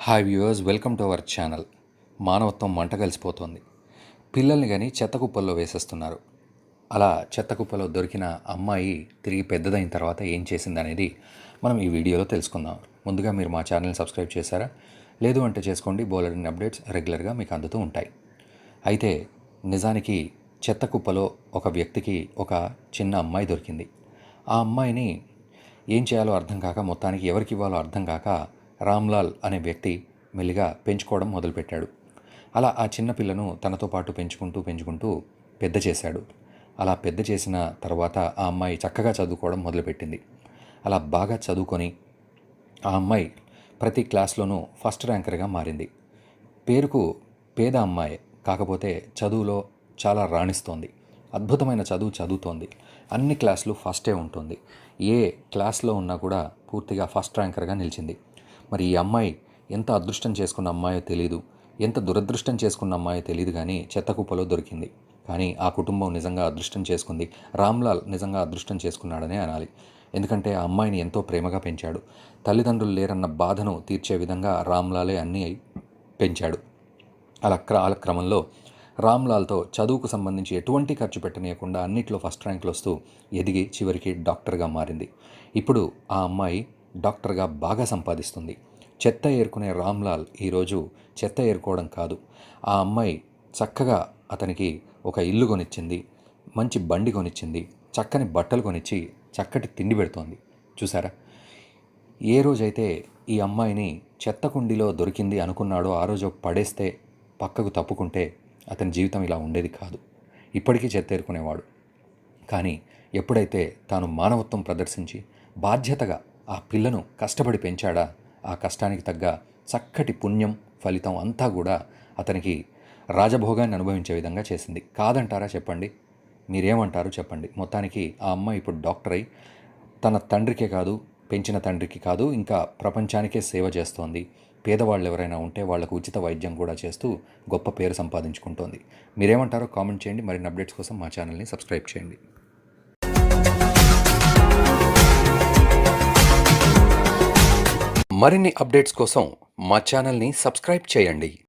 Hi viewers, welcome to our channel. మానవత్వం మంట కలిసిపోతోంది. పిల్లల్ని కానీ చెత్త కుప్పల్లో వేసేస్తున్నారు. అలా చెత్త కుప్పలో దొరికిన అమ్మాయి తిరిగి పెద్దదైన తర్వాత ఏం చేసిందనేది మనం ఈ వీడియోలో తెలుసుకుందాం. ముందుగా మీరు మా ఛానల్ని సబ్స్క్రైబ్ చేశారా? లేదు అంటే చేసుకోండి. బోలెడన్ని అప్డేట్స్ రెగ్యులర్గా మీకు అందుతూ ఉంటాయి. అయితే నిజానికి చెత్త కుప్పలో ఒక వ్యక్తికి ఒక చిన్న అమ్మాయి దొరికింది. ఆ అమ్మాయిని ఏం చేయాలో అర్థం కాక, మొత్తానికి ఎవరికి ఇవ్వాలో అర్థం కాక రామ్లాల్ అనే వ్యక్తి మెల్లిగా పెంచుకోవడం మొదలుపెట్టాడు. అలా ఆ చిన్న పిల్లను తనతో పాటు పెంచుకుంటూ పెద్ద చేశాడు. అలా పెద్ద చేసిన తర్వాత ఆ అమ్మాయి చక్కగా చదువుకోవడం మొదలుపెట్టింది. అలా బాగా చదువుకొని ఆ అమ్మాయి ప్రతి క్లాస్లోనూ ఫస్ట్ ర్యాంకర్గా మారింది. పేరుకు పేద అమ్మాయి, కాకపోతే చదువులో చాలా రాణిస్తోంది. అద్భుతమైన చదువు చదువుతోంది. అన్ని క్లాసులు ఫస్టే ఉంటుంది. ఏ క్లాస్లో ఉన్నా కూడా పూర్తిగా ఫస్ట్ ర్యాంకర్గా నిలిచింది. మరి ఈ అమ్మాయి ఎంత అదృష్టం చేసుకున్న అమ్మాయో తెలీదు, ఎంత దురదృష్టం చేసుకున్న అమ్మాయో తెలియదు, కానీ చెత్త కుప్పలో దొరికింది. కానీ ఆ కుటుంబం నిజంగా అదృష్టం చేసుకుంది. రామ్లాల్ నిజంగా అదృష్టం చేసుకున్నాడనే అనాలి. ఎందుకంటే ఆ అమ్మాయిని ఎంతో ప్రేమగా పెంచాడు. తల్లిదండ్రులు లేరన్న బాధను తీర్చే విధంగా రామ్లాలే అన్నీ పెంచాడు. అలా క్రమంలో రామ్లాల్తో చదువుకు సంబంధించి ఎటువంటి ఖర్చు పెట్టనీయకుండా అన్నిట్లో ఫస్ట్ ర్యాంకులు వస్తూ ఎదిగి చివరికి డాక్టర్గా మారింది. ఇప్పుడు ఆ అమ్మాయి డాక్టర్గా బాగా సంపాదిస్తుంది. చెత్త ఏరుకునే రామ్లాల్ ఈరోజు చెత్త ఏరుకోవడం కాదు, ఆ అమ్మాయి చక్కగా అతనికి ఒక ఇల్లు కొనిచ్చింది, మంచి బండి కొనిచ్చింది, చక్కని బట్టలు కొనిచ్చి చక్కటి తిండి పెడుతోంది. చూసారా? ఏ రోజైతే ఈ అమ్మాయిని చెత్త కుండీలో దొరికింది అనుకున్నాడో ఆ రోజు పడేస్తే, పక్కకు తప్పుకుంటే అతని జీవితం ఇలా ఉండేది కాదు. ఇప్పటికీ చెత్త ఏరుకునేవాడు. కానీ ఎప్పుడైతే తాను మానవత్వం ప్రదర్శించి బాధ్యతగా ఆ పిల్లను కష్టపడి పెంచాడా, ఆ కష్టానికి తగ్గ చక్కటి పుణ్యం ఫలితం అంతా కూడా అతనికి రాజభోగాన్ని అనుభవించే విధంగా చేసింది. కాదంటారా చెప్పండి? మీరేమంటారు చెప్పండి? మొత్తానికి ఆ అమ్మాయి ఇప్పుడు డాక్టర్ అయి తన తండ్రికే కాదు, పెంచిన తండ్రికి కాదు, ఇంకా ప్రపంచానికే సేవ చేస్తోంది. పేదవాళ్ళు ఎవరైనా ఉంటే వాళ్లకు ఉచిత వైద్యం కూడా చేస్తూ గొప్ప పేరు సంపాదించుకుంటోంది. మీరేమంటారో కామెంట్ చేయండి. మరిన్ని అప్డేట్స్ కోసం మా ఛానల్ని సబ్స్క్రైబ్ చేయండి. మరిన్ని అప్డేట్స్ కోసం మా ఛానల్ని సబ్స్క్రైబ్ చేయండి.